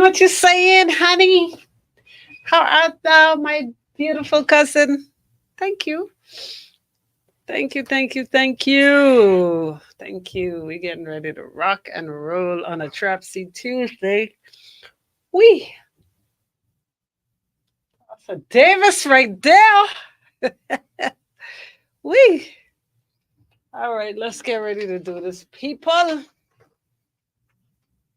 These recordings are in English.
what you saying, honey? How art thou, my beautiful cousin? Thank you. Thank you, thank you, thank you. Thank you. We're getting ready to rock and roll on a Trap Seat Tuesday. We That's a Davis right there. We All right, let's get ready to do this, people.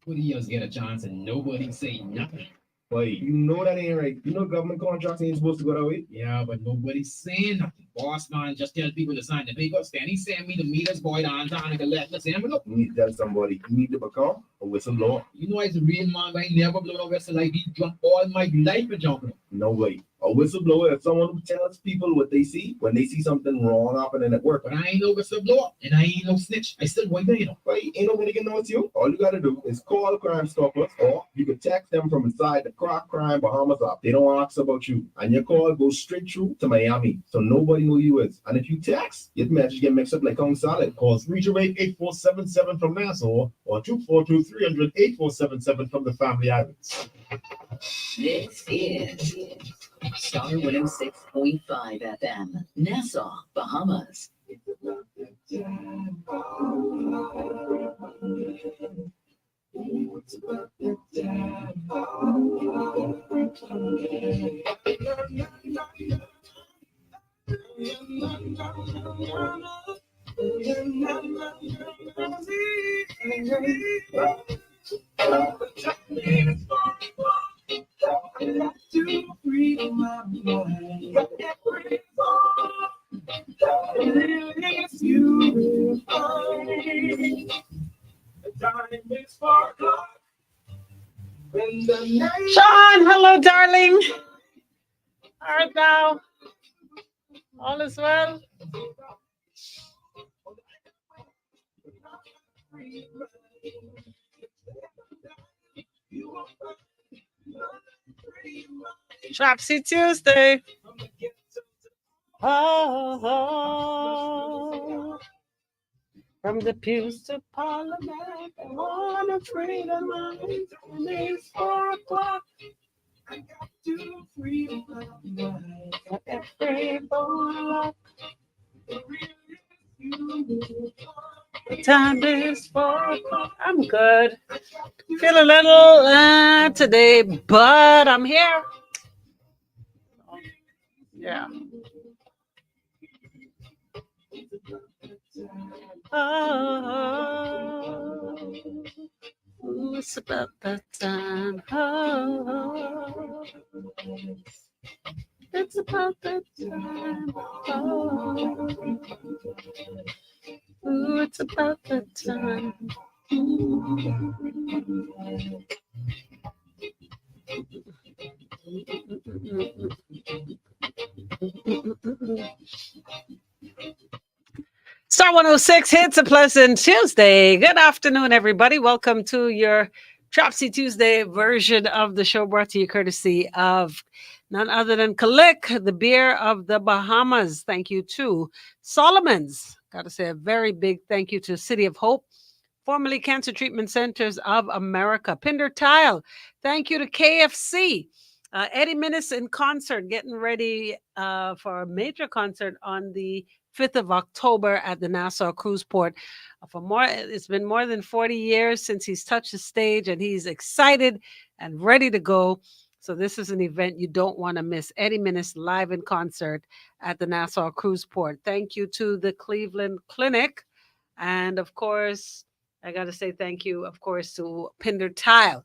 What do you get a chance and nobody say nothing? Boy, you know that ain't right. You know government contracts ain't supposed to go that way. Yeah, but nobody's saying nothing. Boss man just tell people to sign the papers. Then he send me the meters, boy, down and collect the envelope. You need to tell somebody. You need to become a whistleblower. You know, as a real man, I never blow no whistle like he drunk all my life with jumping. No way. A whistleblower is someone who tells people what they see when they see something wrong happening at work. But I ain't no whistleblower, and I ain't no snitch. I still white you know. But ain't nobody can know it's you. All you gotta do is call Crime Stoppers, or you can text them from inside the Crack Crime Bahamas app. They don't ask about you, and your call goes straight through to Miami, so nobody know you is. And if you text, your message get mixed up like Kong Salad. Call 328-8477 from Nassau, or 242-300-8477 from the Family Islands. This is Star 106.5 FM, Nassau, Bahamas. Sean, hello, darling. Art thou? All is well? Trapsy Tuesday. Oh, oh. From the pews to Parliament, I want to freedom and it's 4 o'clock. I got to free my mind. Every block. The time is 4 o'clock. I'm good. Feel a little today, but I'm here. Yeah. Oh, it's about that time. Oh, it's about that time. Oh, it's about that time. Star 106 hits a pleasant Tuesday. Good afternoon, everybody. Welcome to your Tropsy Tuesday version of the show, brought to you courtesy of none other than Kalik, the beer of the Bahamas. Thank you to Solomon's. Got to say a very big thank you to City of Hope, formerly Cancer Treatment Centers of America. Pinder Tile. Thank you to KFC. Eddie Minnis in concert, getting ready for a major concert on the 5th of October at the Nassau Cruise Port. It's been more than 40 years since he's touched the stage, and he's excited and ready to go. So this is an event you don't want to miss. Eddie Minnis live in concert at the Nassau Cruise Port. Thank you to the Cleveland Clinic. And of course, I got to say thank you, of course, to Pinder Tile.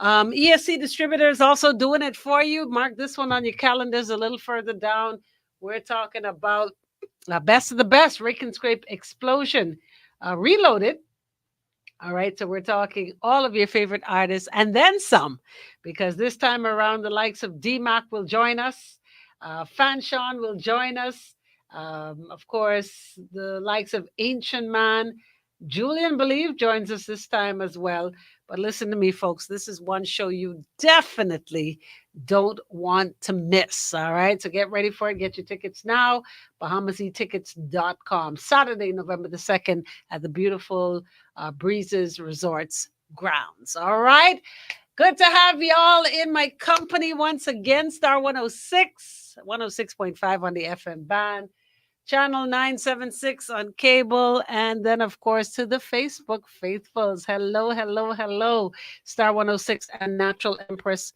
ESC Distributors also doing it for you. Mark this one on your calendars a little further down. We're talking about Best of the Best, Rake and Scrape Explosion, Reloaded. All right, so we're talking all of your favorite artists and then some, because this time around the likes of D-Mac will join us. Fanshawn will join us. Of course, the likes of Ancient Man. Julian Believe joins us this time as well. But listen to me, folks. This is one show you definitely don't want to miss. All right. So get ready for it. Get your tickets now. BahamasEtickets.com. Saturday, November the 2nd at the beautiful Breezes Resorts grounds. All right. Good to have y'all in my company once again. Star 106, 106.5 on the FM band, channel 976 on cable, and then, of course, to the Facebook faithfuls. Hello, hello, hello. Star 106 and Natural Empress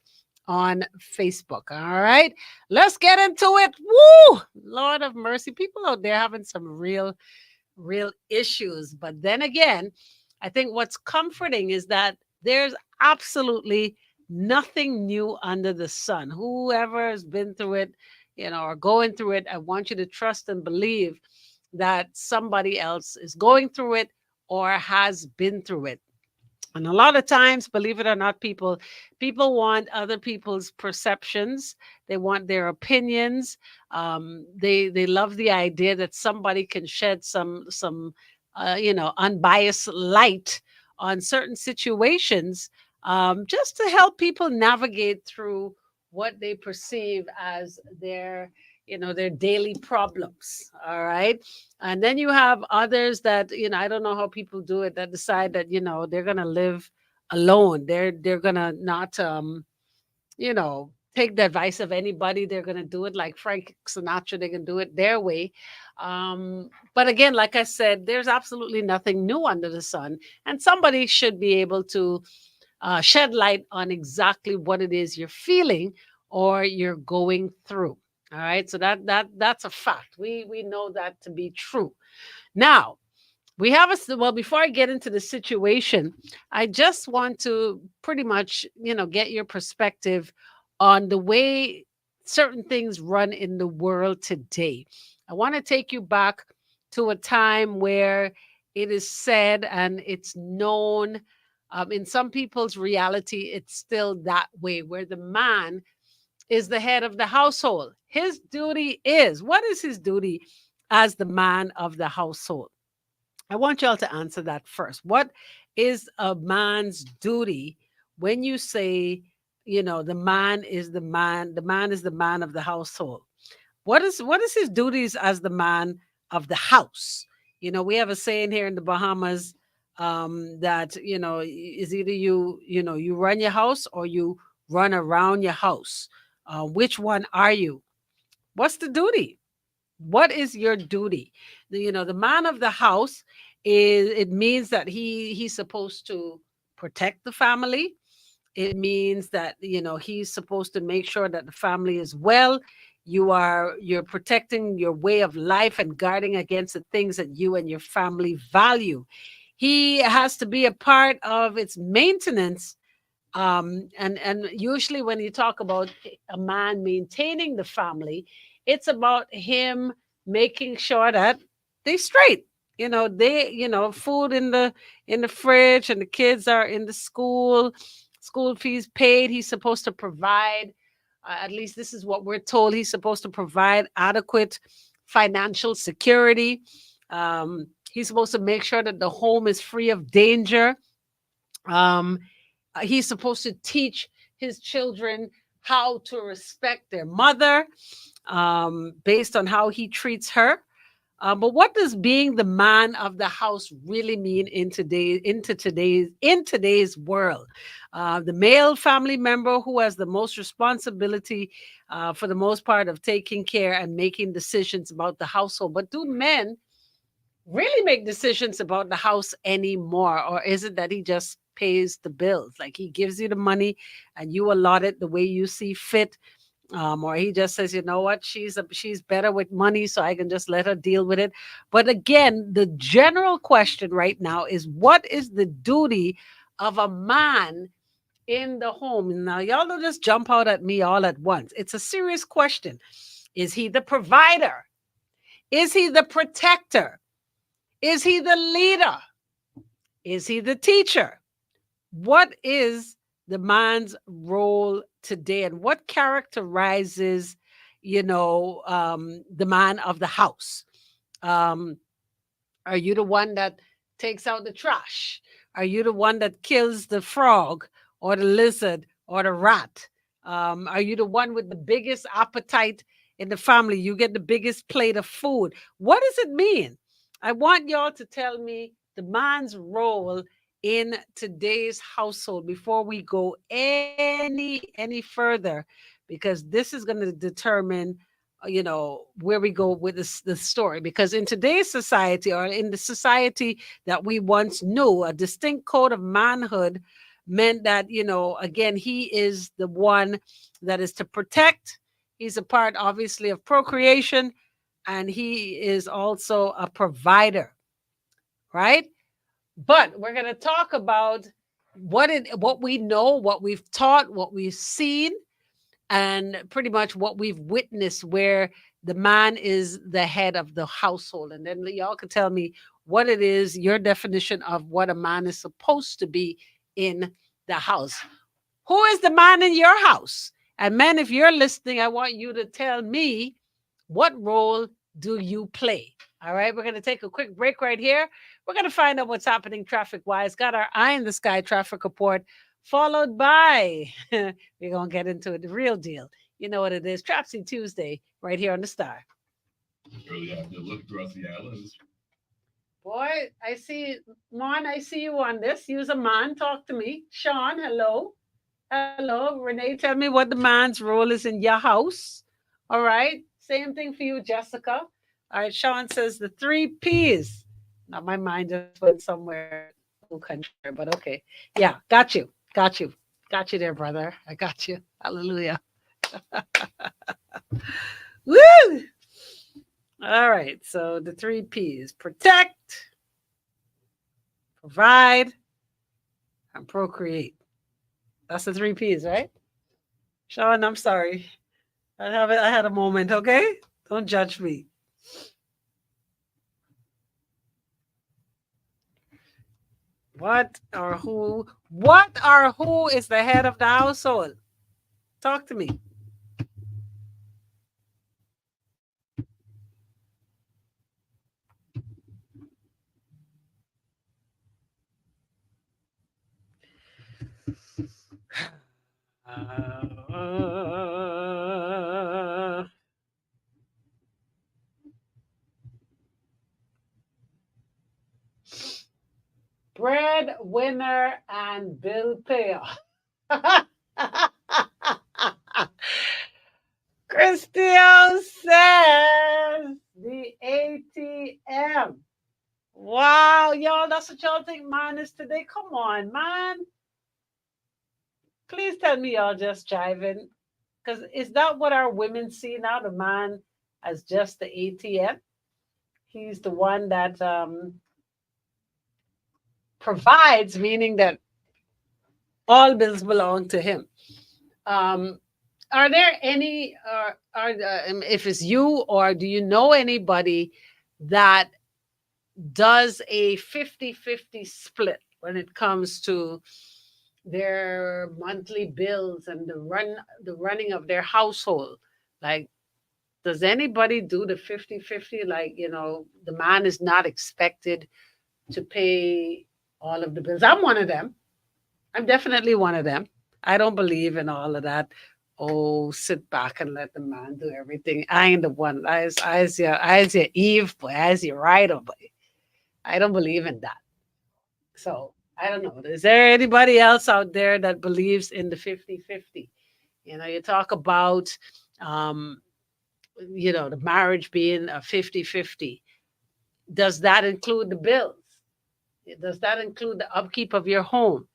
on Facebook. All right, let's get into it. Woo! Lord of mercy. People out there having some real issues. But then again, I think what's comforting is that there's absolutely nothing new under the sun. Whoever has been through it, or going through it, I want you to trust and believe that somebody else is going through it or has been through it. And a lot of times, believe it or not, people want other people's perceptions. They want their opinions. They love the idea that somebody can shed some unbiased light on certain situations, just to help people navigate through what they perceive as their daily problems. All right. And then you have others that, I don't know how people do it, that decide that, they're going to live alone. They're going to not, take the advice of anybody. They're going to do it like Frank Sinatra. They can do it their way. But again, like I said, there's absolutely nothing new under the sun. And somebody should be able to shed light on exactly what it is you're feeling or you're going through. All right. So that's a fact. We know that to be true. Now, we have before I get into the situation, I just want to pretty much, get your perspective on the way certain things run in the world today. I want to take you back to a time where it is said and it's known, in some people's reality, it's still that way, where the man is the head of the household. His duty is, what is his duty as the man of the household? I want y'all to answer that first. What is a man's duty when you say, the man is the man is the man of the household? What is his duties as the man of the house? We have a saying here in the Bahamas, that, is either you run your house or you run around your house. Which one are you? What's the duty? What is your duty? The man of the house it means that he's supposed to protect the family. It means that, he's supposed to make sure that the family is well. You're protecting your way of life and guarding against the things that you and your family value. He has to be a part of its maintenance. And usually when you talk about a man maintaining the family, it's about him making sure that they straight. Food in the fridge, and the kids are in the school fees paid. He's supposed to provide, at least this is what we're told, he's supposed to provide adequate financial security. He's supposed to make sure that the home is free of danger. He's supposed to teach his children how to respect their mother, based on how he treats her. But what does being the man of the house really mean in today's world? The male family member who has the most responsibility, for the most part, of taking care and making decisions about the household. But do men really make decisions about the house anymore? Or is it that he just pays the bills? Like, he gives you the money and you allot it the way you see fit. Or he just says, you know what, she's better with money, so I can just let her deal with it. But again, the general question right now is, what is the duty of a man in the home? Now, y'all don't just jump out at me all at once. It's a serious question. Is he the provider? Is he the protector? Is he the leader? Is he the teacher? What is the man's role today, and what characterizes, the man of the house? Are you the one that takes out the trash? Are you the one that kills the frog or the lizard or the rat? Are you the one with the biggest appetite in the family? You get the biggest plate of food. What does it mean? I want y'all to tell me the man's role in today's household before we go any further, because this is going to determine where we go with this story. Because in today's society, or in the society that we once knew, a distinct code of manhood meant that, again, he is the one that is to protect. He's a part, obviously, of procreation, and he is also a provider, right? But we're going to talk about what we know, what we've taught, what we've seen, and pretty much what we've witnessed, where the man is the head of the household. And then y'all can tell me what it is, your definition of what a man is supposed to be in the house. Who is the man in your house? And men, if you're listening, I want you to tell me, what role do you play? All right, we're going to take a quick break right here. We're going to find out what's happening traffic wise. Got our eye in the sky traffic report, followed by, we're going to get into it, the real deal. You know what it is, Trapsy Tuesday, right here on the Star. Early after look across the islands. Boy, I see, Mon, I see you on this. Use a man, talk to me. Sean, hello. Hello, Renee, tell me what the man's role is in your house. All right. Same thing for you, Jessica. All right. Sean says the three P's. Now, my mind just went somewhere cool country, but okay. Yeah. Got you. Got you. Got you there, brother. I got you. Hallelujah. Woo! All right. So the three P's: protect, provide, and procreate. That's the three P's, right? Sean, I'm sorry. I had a moment, okay? Don't judge me. What or who is the head of the household? Talk to me. Breadwinner and bill payer. Christian says the ATM. Wow, y'all, that's what y'all think mine is today. Come on, man. Please tell me y'all just jiving. Because is that what our women see now? The man as just the ATM? He's the one that provides, meaning that all bills belong to him. Are there any, if it's you, or do you know anybody that does a 50-50 split when it comes to their monthly bills and the running of their household? Like, does anybody do the 50-50? Like, the man is not expected to pay all of the bills. I'm one of them. I'm definitely one of them. I don't believe in all of that. Oh, sit back and let the man do everything. I ain't the one. I's your Eve, boy. I's your rider, boy. I don't believe in that. So I don't know. Is there anybody else out there that believes in the 50-50? You talk about, the marriage being a 50-50. Does that include the bills? Does that include the upkeep of your home?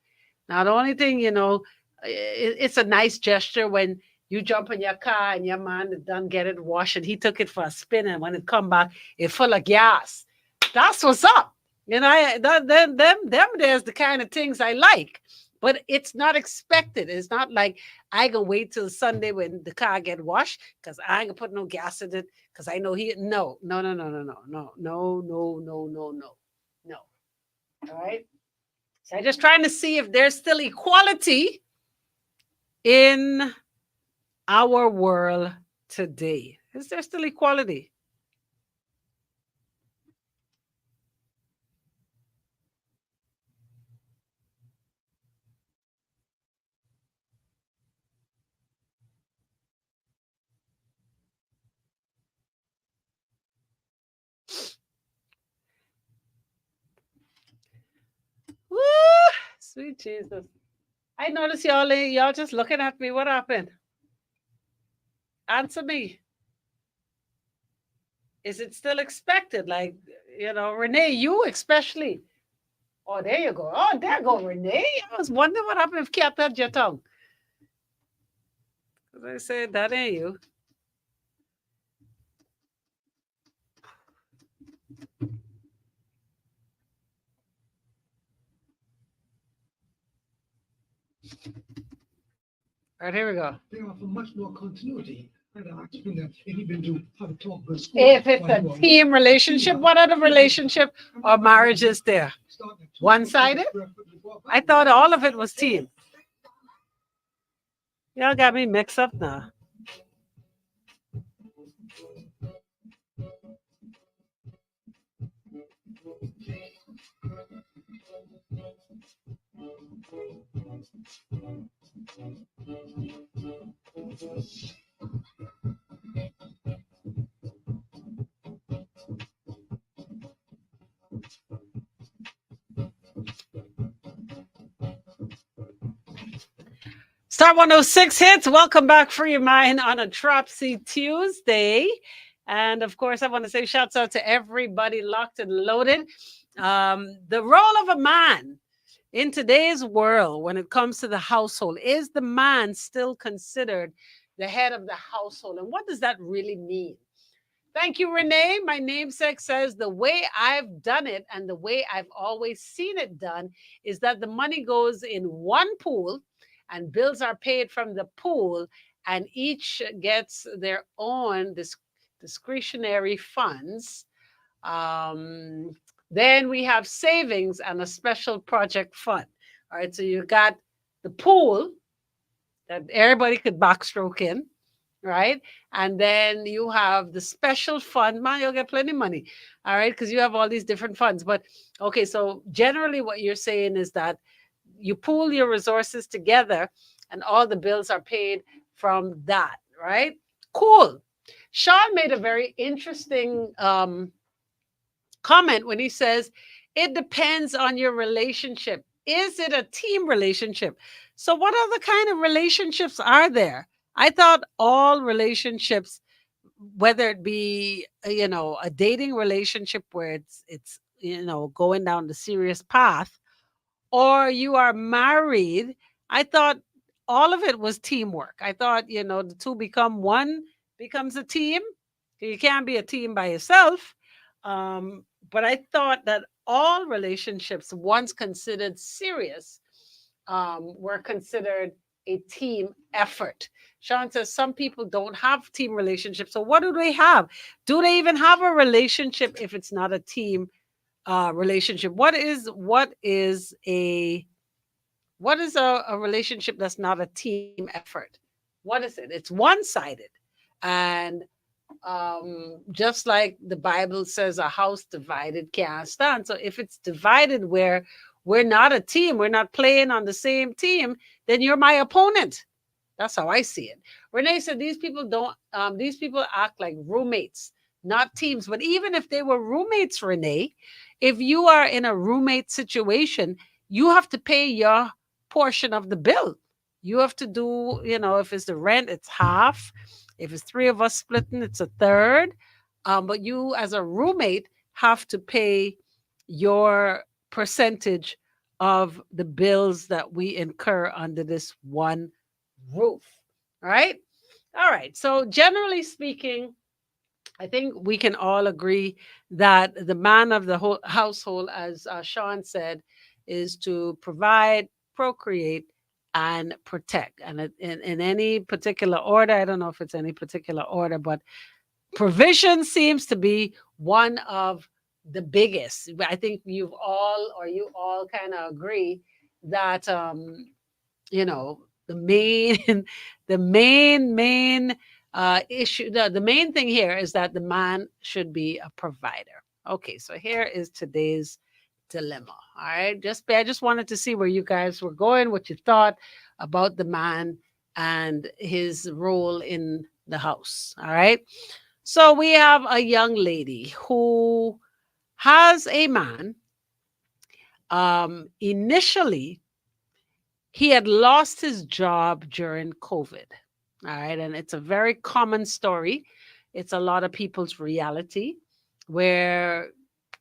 Now, the only thing, it's a nice gesture when you jump in your car and your man done get it washed and he took it for a spin, and when it come back, it's full of gas. That's what's up. Them there's the kind of things I like. But it's not expected. It's not like I can wait till Sunday when the car get washed because I ain't gonna put no gas in it because I know no. All right. So I'm just trying to see if there's still equality in our world today. Is there still equality? Woo! Sweet Jesus. I noticed y'all just looking at me. What happened? Answer me. Is it still expected? Like, Renee, you especially. Oh, there you go. Oh, there go Renee. I was wondering what happened if Cat had your tongue. As I said, that ain't you. All right, here we go. They offer much more continuity. And I explain that if you've been to how to talk with school. If it's a team relationship, what other relationship or marriage is there? One-sided? I thought all of it was team. Y'all got me mixed up now. Star 106 hits. Welcome back, Free Mind, on a Tropsy Tuesday. And of course, I want to say shouts out to everybody locked and loaded. The role of a man in today's world, when it comes to the household, is the man still considered the head of the household? And what does that really mean? Thank you, Renee. My namesake says the way I've done it and the way I've always seen it done is that the money goes in one pool and bills are paid from the pool, and each gets their own discretionary funds. Then we have savings and a special project fund. All right, so you got the pool that everybody could backstroke in, right? And then you have the special fund. Man, you'll get plenty of money, all right, because you have all these different funds. But okay, so generally what you're saying is that you pool your resources together and all the bills are paid from that, right? Cool. Sean made a very interesting comment when he says, it depends on your relationship. Is it a team relationship? So what other kind of relationships are there? I thought all relationships, whether it be, a dating relationship where it's going down the serious path, or you are married, I thought all of it was teamwork. I thought, the two become one, becomes a team. You can't be a team by yourself. But I thought that all relationships, once considered serious, were considered a team effort. Sean says some people don't have team relationships. So what do they have? Do they even have a relationship if it's not a team relationship? What is a relationship that's not a team effort? What is it? It's one-sided. And just like the Bible says, a house divided can't stand. So if it's divided where we're not a team, we're not playing on the same team, then you're my opponent. That's how I see it. Renee said these people act like roommates, not teams. But even if they were roommates, Renee, if you are in a roommate situation, you have to pay your portion of the bill. You have to do, if it's the rent, it's half. If it's three of us splitting, it's a third. But you, as a roommate, have to pay your percentage of the bills that we incur under this one roof. All right. All right. So generally speaking, I think we can all agree that the man of the whole household, as Sean said, is to provide, procreate, and protect. And in any particular order, I don't know if it's any particular order, but provision seems to be one of the biggest. I think you all kind of agree that the main issue, the main thing here is that the man should be a provider. Okay, so here is today's dilemma. All right, I just wanted to see where you guys were going, what you thought about the man and his role in the house. All right, so we have a young lady who has a man. Initially, He had lost his job during COVID. All right. And it's a very common story. It's a lot of people's reality where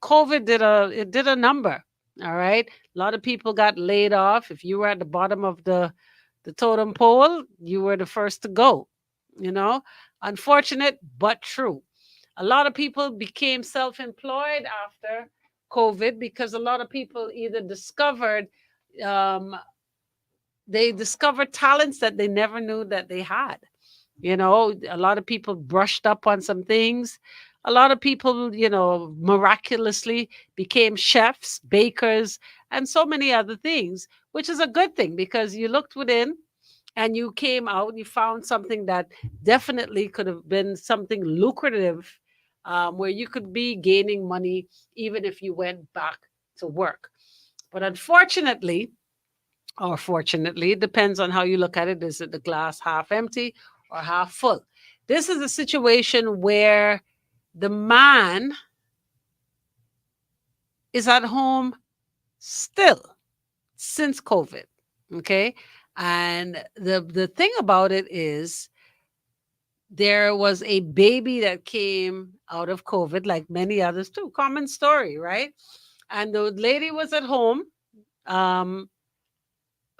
COVID did a number. All right. A lot of people got laid off. If you were at the bottom of the totem pole, you were the first to go. You know, unfortunate but true. A lot of people became self-employed after COVID because a lot of people either um, discovered talents that they never knew that they had. You know, a lot of people brushed up on some things. A lot of people, miraculously became chefs, bakers, and so many other things, which is a good thing because you looked within and you came out, you found something that definitely could have been something lucrative, where you could be gaining money even if you went back to work. But unfortunately, or fortunately, it depends on how you look at it. Is it the glass half empty or half full? This is a situation where the man is at home still since COVID. Okay. And the thing about it is there was a baby that came out of COVID, like many others too. Common story, right? And the lady was at home, um,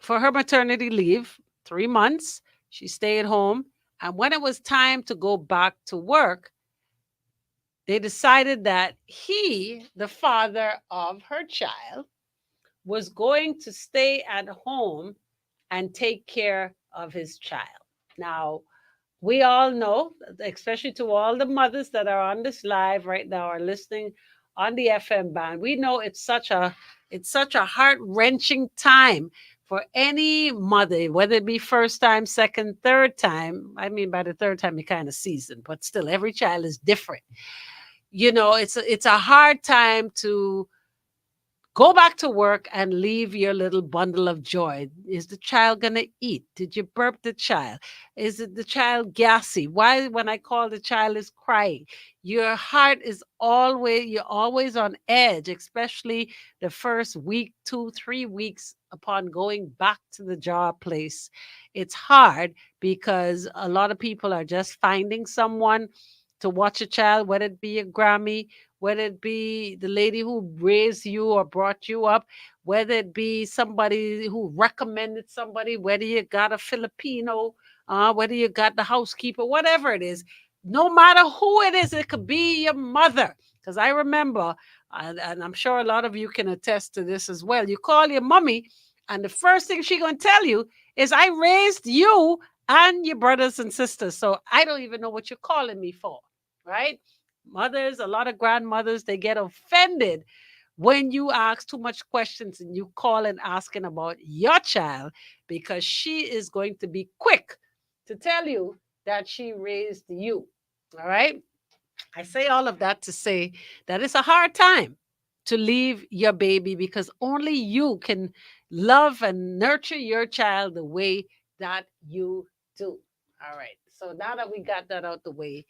for her maternity leave, 3 months. She stayed home. And when it was time to go back to work, they decided that he, the father of her child, was going to stay at home and take care of his child. Now, we all know, especially to all the mothers that are on this live right now or listening on the FM band, we know it's such a heart-wrenching time for any mother, whether it be first time, second, third time. I mean, by the third time, you kind of seasoned, but still, every child is different. It's a hard time to go back to work and leave your little bundle of joy. Is the child going to eat? Did you burp the child? Is it the child gassy? Why, when I call, the child is crying? Your heart is you're always on edge, especially the first week, 2, 3 weeks upon going back to the job place. It's hard because a lot of people are just finding someone to watch a child, whether it be a Grammy, whether it be the lady who raised you or brought you up, whether it be somebody who recommended somebody, whether you got a Filipino, whether you got the housekeeper, whatever it is, no matter who it is, it could be your mother. Because I remember, and I'm sure a lot of you can attest to this as well. You call your mommy, and the first thing she gonna tell you is, "I raised you and your brothers and sisters, so I don't even know what you're calling me for." Right? Mothers, a lot of grandmothers, they get offended when you ask too much questions and you call and asking about your child because she is going to be quick to tell you that she raised you. All right. I say all of that to say that it's a hard time to leave your baby because only you can love and nurture your child the way that you do. All right. So now that we got that out the way,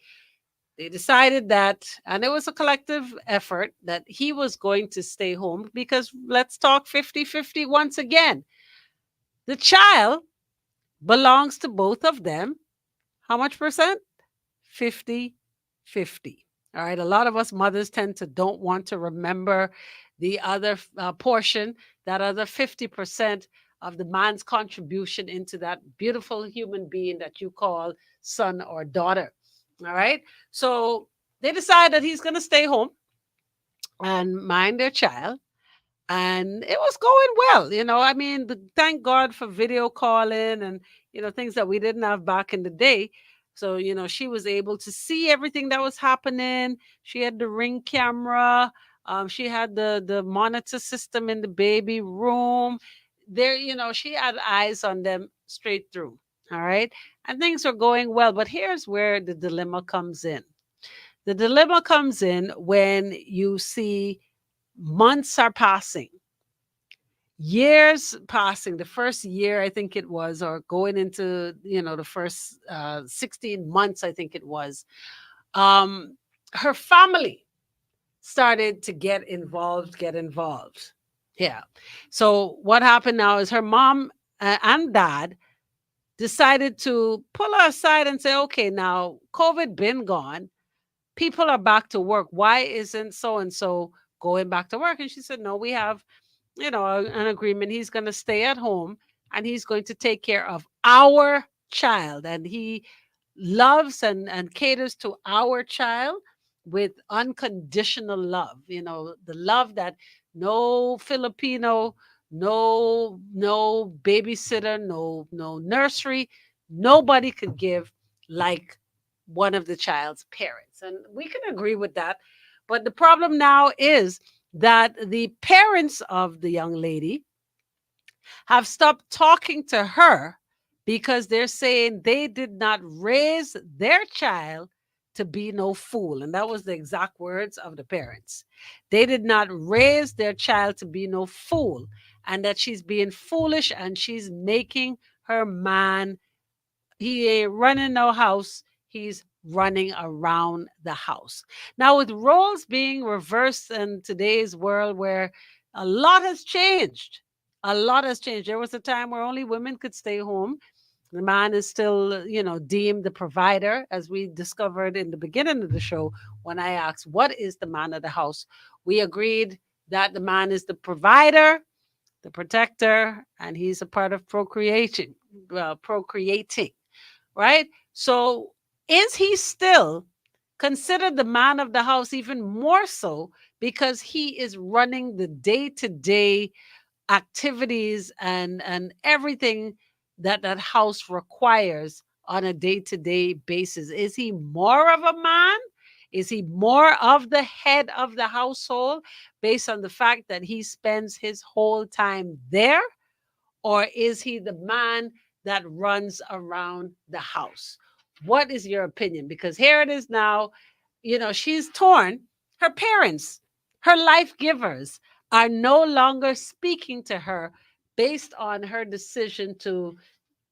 they decided that, and it was a collective effort, that he was going to stay home because let's talk 50-50 once again. The child belongs to both of them. How much percent? 50-50. All right. A lot of us mothers tend to don't want to remember the other portion, that other 50% of the man's contribution into that beautiful human being that you call son or daughter. All right. So they decide that he's going to stay home and mind their child. And it was going well. I mean, thank God for video calling and, things that we didn't have back in the day. So, she was able to see everything that was happening. She had the ring camera. She had the monitor system in the baby room. There, she had eyes on them straight through. All right. And things are going well. But here's where the dilemma comes in. The dilemma comes in when you see months are passing, years passing. The first year, I think it was, or going into, the first 16 months, I think it was. Her family started to get involved. Yeah. So what happened now is her mom and dad decided to pull her aside and say, okay, now COVID been gone. People are back to work. Why isn't so and so going back to work? And she said, no, we have, an agreement. He's going to stay at home and he's going to take care of our child. And he loves and caters to our child with unconditional love. The love that no Filipino, no babysitter, no nursery, nobody could give like one of the child's parents. And we can agree with that. But the problem now is that the parents of the young lady have stopped talking to her because they're saying they did not raise their child to be no fool. And that was the exact words of the parents. They did not raise their child to be no fool, and that she's being foolish and she's making her man, he ain't running no house, he's running around the house. Now, with roles being reversed in today's world where a lot has changed, a lot has changed. There was a time where only women could stay home. The man is still, deemed the provider, as we discovered in the beginning of the show when I asked, what is the man of the house? We agreed that the man is the provider, the protector, and he's a part of procreating, right? So is he still considered the man of the house, even more so because he is running the day-to-day activities and everything that house requires on a day-to-day basis? Is he more of a man? Is he more of the head of the household based on the fact that he spends his whole time there? Or is he the man that runs around the house? What is your opinion? Because here it is now, she's torn. Her parents, her life givers, are no longer speaking to her based on her decision to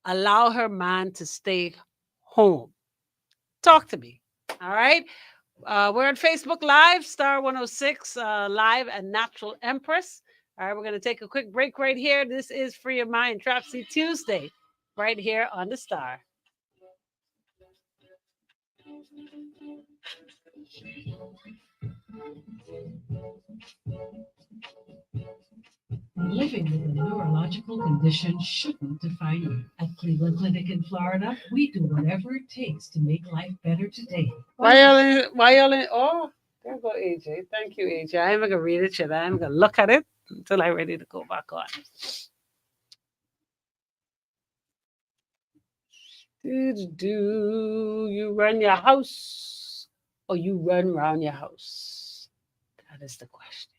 allow her man to stay home. Talk to me. All right. We're on Facebook Live, Star 106 Live, and Natural Empress. All right, we're going to take a quick break right here. This is Free Your Mind, Trapsy Tuesday, right here on the Star. Living with a neurological condition shouldn't define you. At Cleveland Clinic in Florida, we do whatever it takes to make life better today. Why y'all in, oh, there go AJ. Thank you, AJ. I'm going to read it yet. I'm going to look at it until I'm ready to go back on. Do you run your house or you run around your house? That is the question.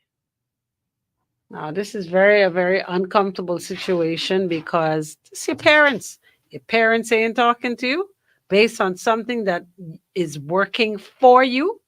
Now, this is a very uncomfortable situation because it's your parents. Your parents ain't talking to you based on something that is working for you.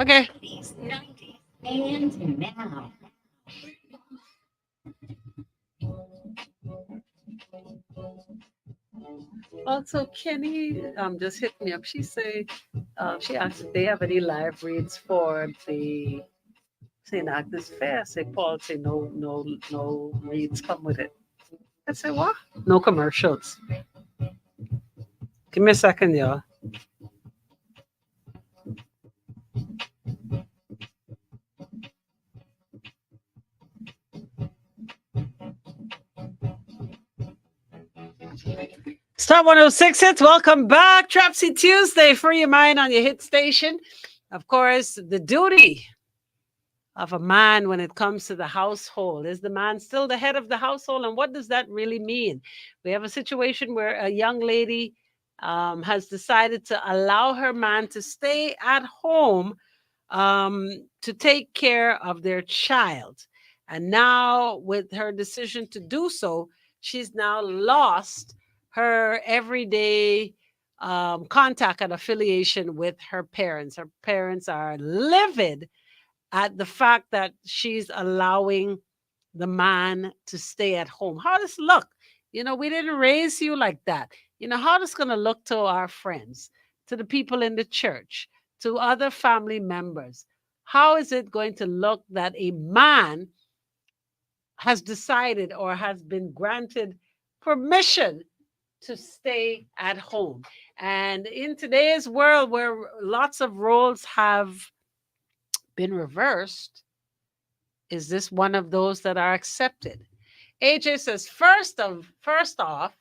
Okay. 80s, 90s, and now. Also, Kenny just hit me up. She asked if they have any live reads for the St. Agnes Fair. Say Paul say no reads come with it. I say what? No commercials. Give me a second, y'all. Star 106 hits. Welcome back. Tropsy Tuesday. Free your mind on your hit station. Of course, the duty of a man when it comes to the household. Is the man still the head of the household? And what does that really mean? We have a situation where a young lady has decided to allow her man to stay at home to take care of their child. And now, with her decision to do so, she's now lost her everyday contact and affiliation with her parents. Her parents are livid at the fact that she's allowing the man to stay at home. How does it look? We didn't raise you like that. How does going to look to our friends, to the people in the church, to other family members? How is it going to look that a man has decided or has been granted permission to stay at home? And in today's world where lots of roles have been reversed, is this one of those that are accepted? AJ says, first off,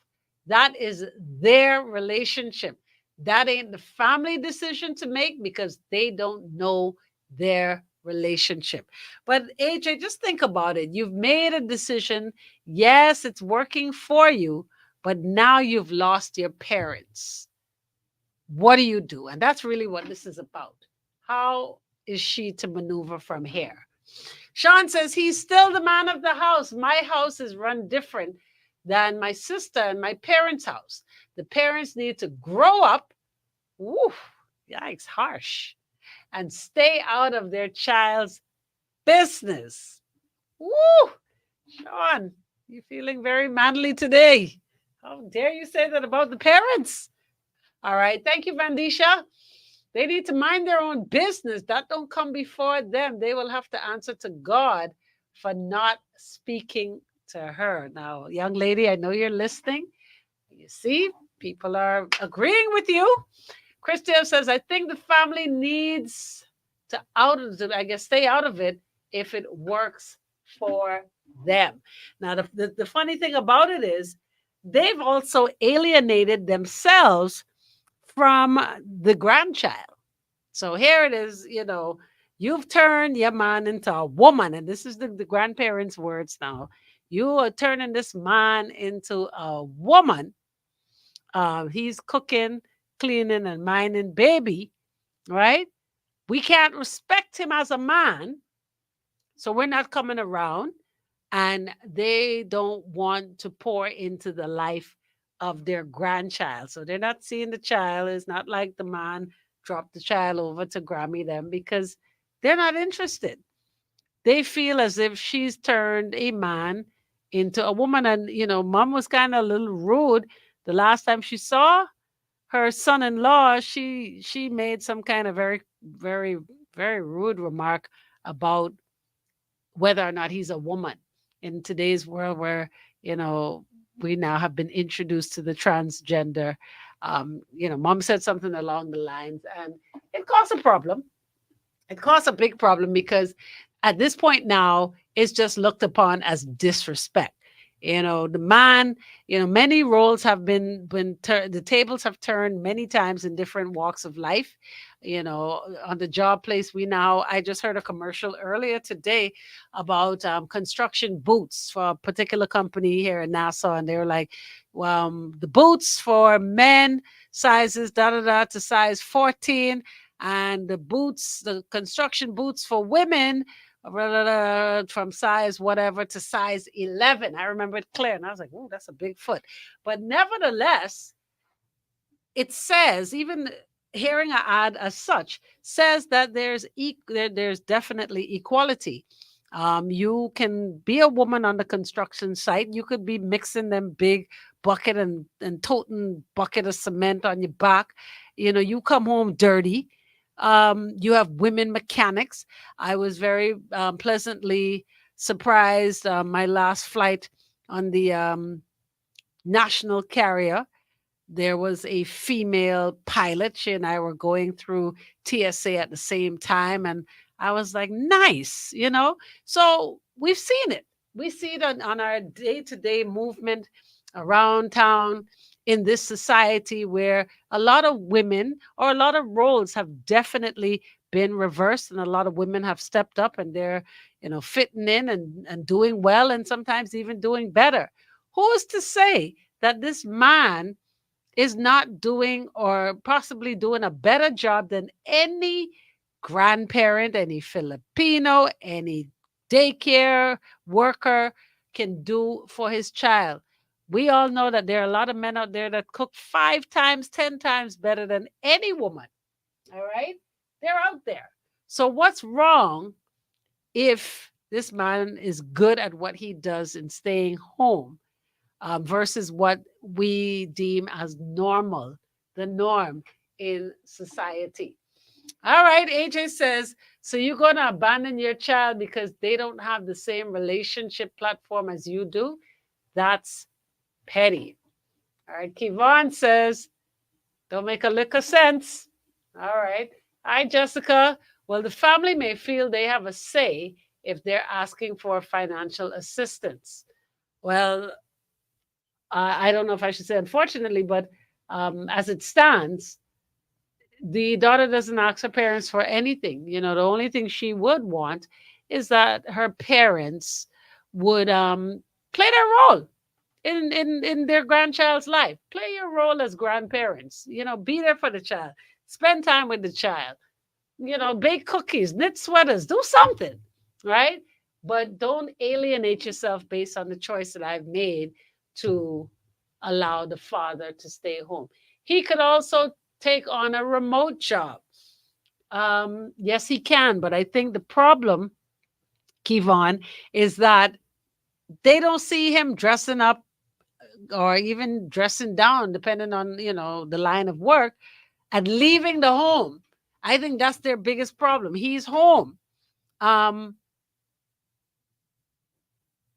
that is their relationship. That ain't the family decision to make because they don't know their relationship. But AJ, just think about it. You've made a decision. Yes, it's working for you, but now you've lost your parents. What do you do? And that's really what this is about. How is she to maneuver from here? Sean says, he's still the man of the house. My house is run different than my sister and my parents' house. The parents need to grow up. Woo, yikes, harsh. And stay out of their child's business. Woo, Sean, you're feeling very manly today. How dare you say that about the parents? All right, thank you, Vandisha. They need to mind their own business. That don't come before them. They will have to answer to God for not speaking to her. Now, young lady, I know you're listening. You see, people are agreeing with you. Christia says, I think the family needs to stay out of it if it works for them. Now, the funny thing about it is they've also alienated themselves from the grandchild. So here it is, you've turned your man into a woman. And this is the grandparents' words now. You are turning this man into a woman. He's cooking, cleaning, and minding baby, right? We can't respect him as a man. So we're not coming around. And they don't want to pour into the life of their grandchild. So they're not seeing the child. It's not like the man dropped the child over to Grammy them because they're not interested. They feel as if she's turned a man into a woman. And, mom was kind of a little rude. The last time she saw her son-in-law, she made some kind of very, very, very rude remark about whether or not he's a woman. In today's world where, we now have been introduced to the transgender, mom said something along the lines and it caused a problem. It caused a big problem because at this point now, it's just looked upon as disrespect. The man, many roles have been the tables have turned many times in different walks of life. On the job place, I just heard a commercial earlier today about construction boots for a particular company here in Nassau. And they were like, the boots for men sizes, to size 14. And the construction boots for women, from size whatever to size 11. I remember it clear. And I was like, oh, that's a big foot. But nevertheless, it says, even hearing an ad as such, says that there's definitely equality. You can be a woman on the construction site. You could be mixing them big bucket and toting bucket of cement on your back. You come home dirty. You have women mechanics. I was very pleasantly surprised my last flight on the national carrier. There was a female pilot. She and I were going through TSA at the same time. And I was like, nice, So we've seen it. We see it on our day-to-day movement around town. in this society where a lot of women or a lot of roles have definitely been reversed, and a lot of women have stepped up and they're, fitting in and doing well, and sometimes even doing better. Who is to say that this man is not doing or possibly doing a better job than any grandparent, any Filipino, any daycare worker can do for his child? We all know that there are a lot of men out there that cook 5 times, 10 times better than any woman. All right? They're out there. So, what's wrong if this man is good at what he does in staying home versus what we deem as normal, the norm in society? All right, AJ says, so you're going to abandon your child because they don't have the same relationship platform as you do? That's petty. All right, Kevon says, don't make a lick of sense. All right. Hi, Jessica. Well, the family may feel they have a say if they're asking for financial assistance. Well, I don't know if I should say unfortunately, but as it stands, the daughter doesn't ask her parents for anything. The only thing she would want is that her parents would play their role in their grandchild's life. Play your role as grandparents. Be there for the child. Spend time with the child. Bake cookies, knit sweaters, do something, right? But don't alienate yourself based on the choice that I've made to allow the father to stay home. He could also take on a remote job. Yes, he can, but I think the problem, Kevon, is that they don't see him dressing up or even dressing down, depending on, the line of work, and leaving the home. I think that's their biggest problem. He's home.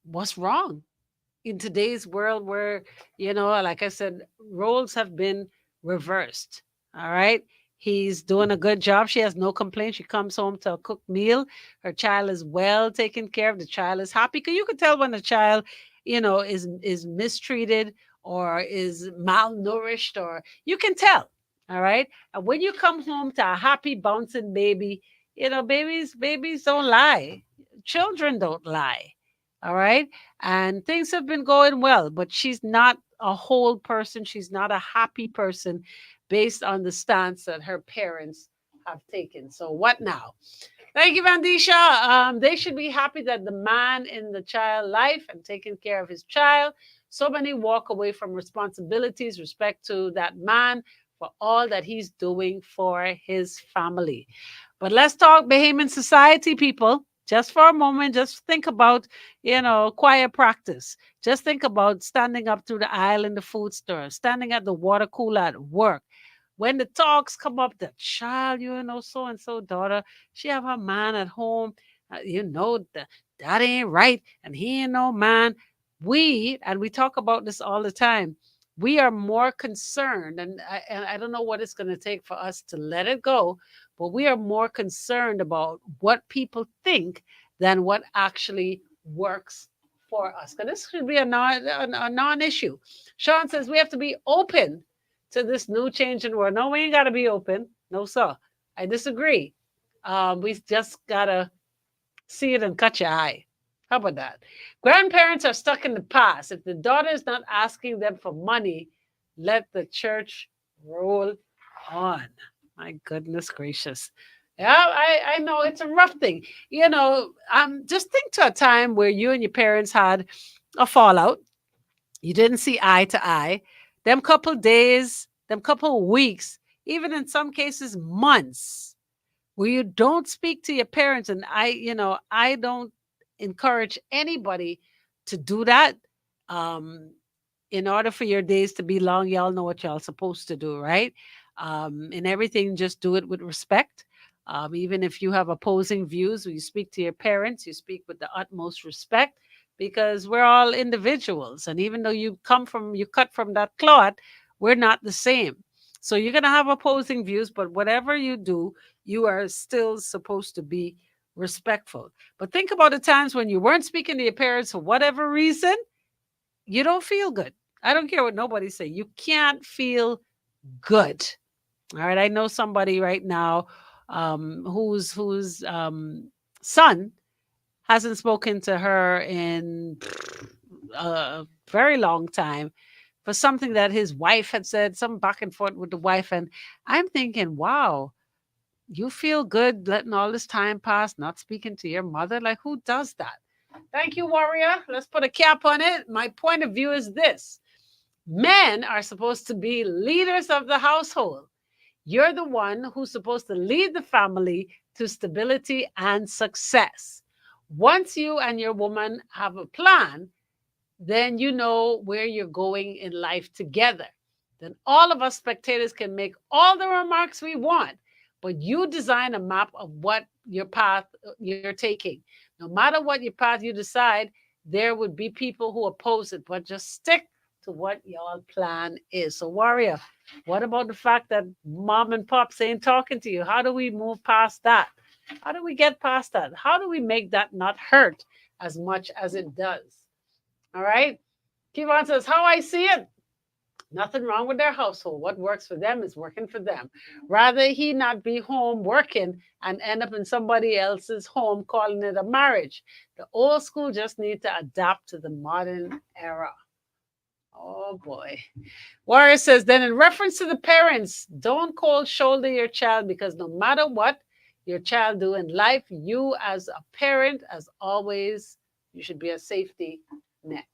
What's wrong in today's world where, like I said, roles have been reversed? All right. He's doing a good job. She has no complaints. She comes home to a cooked meal. Her child is well taken care of. The child is happy. Because you can tell when a child, is mistreated or is malnourished, or you can tell. All right. And when you come home to a happy bouncing baby, babies don't lie. Children don't lie. All right. And things have been going well, but she's not a whole person. She's not a happy person based on the stance that her parents have taken. So what now? Thank you, Vandisha. They should be happy that the man in the child life and taking care of his child. So many walk away from responsibilities, respect to that man for all that he's doing for his family. But let's talk Bahamian society, people. Just for a moment, just think about, quiet practice. Just think about standing up through the aisle in the food store, standing at the water cooler at work. When the talks come up, the child, so and so daughter, she have her man at home. That ain't right, and he ain't no man. We talk about this all the time. We are more concerned, and I don't know what it's going to take for us to let it go, but we are more concerned about what people think than what actually works for us. Because this should be a non-issue. Sean says we have to be open to this new changing world. No, we ain't got to be open. No, sir. I disagree. We just got to see it and cut your eye. How about that? Grandparents are stuck in the past. If the daughter is not asking them for money, let the church roll on. My goodness gracious. Yeah, I know it's a rough thing. Just think to a time where you and your parents had a fallout. You didn't see eye to eye. Them couple days, them couple weeks, even in some cases months, where you don't speak to your parents. And I don't encourage anybody to do that. In order for your days to be long, y'all know what y'all supposed to do, right? In everything, just do it with respect. Even if you have opposing views, when you speak to your parents, you speak with the utmost respect, because we're all individuals. And even though you cut from that cloth, we're not the same. So you're going to have opposing views, but whatever you do, you are still supposed to be respectful. But think about the times when you weren't speaking to your parents for whatever reason, you don't feel good. I don't care what nobody say. You can't feel good. All right. I know somebody right now whose son hasn't spoken to her in a very long time for something that his wife had said, some back and forth with the wife. And I'm thinking, wow, you feel good letting all this time pass, not speaking to your mother? Like, who does that? Thank you, warrior. Let's put a cap on it. My point of view is this: men are supposed to be leaders of the household. You're the one who's supposed to lead the family to stability and success. Once you and your woman have a plan, then you know where you're going in life together. Then all of us spectators can make all the remarks we want, but you design a map of what your path you're taking. No matter what your path you decide, there would be people who oppose it, but just stick to what your plan is. So, warrior, what about the fact that mom and pops ain't talking to you? How do we move past that? How do we get past that? How do we make that not hurt as much as it does? All right. Kivon says, how I see it, nothing wrong with their household. What works for them is working for them. Rather, he not be home working and end up in somebody else's home calling it a marriage. The old school just need to adapt to the modern era. Oh boy. Warrior says, then in reference to the parents, don't cold shoulder your child, because no matter what your child do in life, you as a parent, as always, you should be a safety net.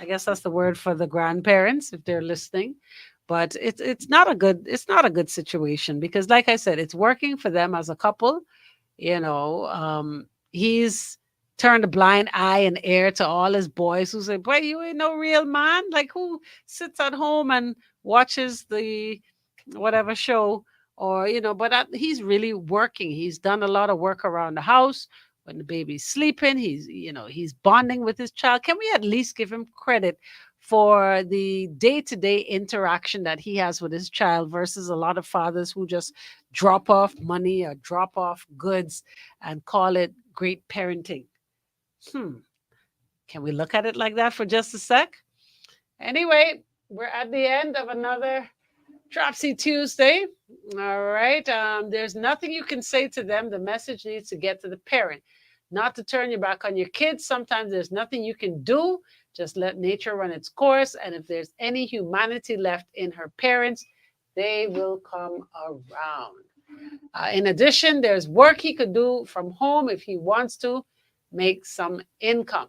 I guess that's the word for the grandparents if they're listening. But it's not a good situation, because like I said, it's working for them as a couple. He's turned a blind eye and ear to all his boys who say, boy, you ain't no real man. Like, who sits at home and watches the whatever show, or but he's really working. He's done a lot of work around the house. When the baby's sleeping, he's bonding with his child. Can we at least give him credit for the day-to-day interaction that he has with his child, versus a lot of fathers who just drop off money or drop off goods and call it great parenting? Can we look at it like that for just a sec? Anyway, we're at the end of another Dropsy Tuesday. All right. There's nothing you can say to them. The message needs to get to the parent, not to turn your back on your kids. Sometimes there's nothing you can do. Just let nature run its course. And if there's any humanity left in her parents, they will come around. In addition, there's work he could do from home if he wants to make some income.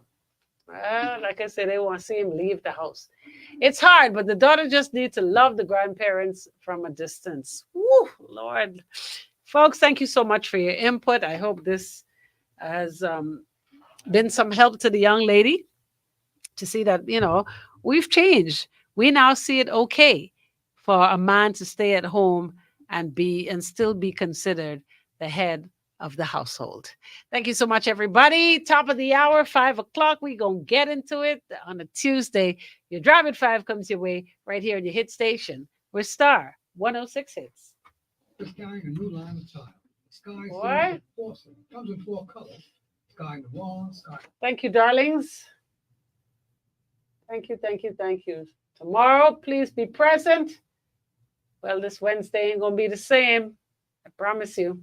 Like I said, they want to see him leave the house. It's hard, but the daughter just needs to love the grandparents from a distance. Woo, Lord. Folks, thank you so much for your input. I hope this has been some help to the young lady to see that, we've changed. We now see it okay for a man to stay at home and still be considered the head of the household. Thank you so much, everybody. Top of the hour, 5 o'clock. We're going to get into it on a Tuesday. Your Drive at 5 comes your way right here on your hit station. We're Star 106 Hits. It's carrying a new line of tile. Sky What? porcelain. Comes in 4 colors. Sky noir, sky. Thank you, darlings. Thank you, thank you, thank you. Tomorrow, please be present. Well, this Wednesday ain't going to be the same. I promise you.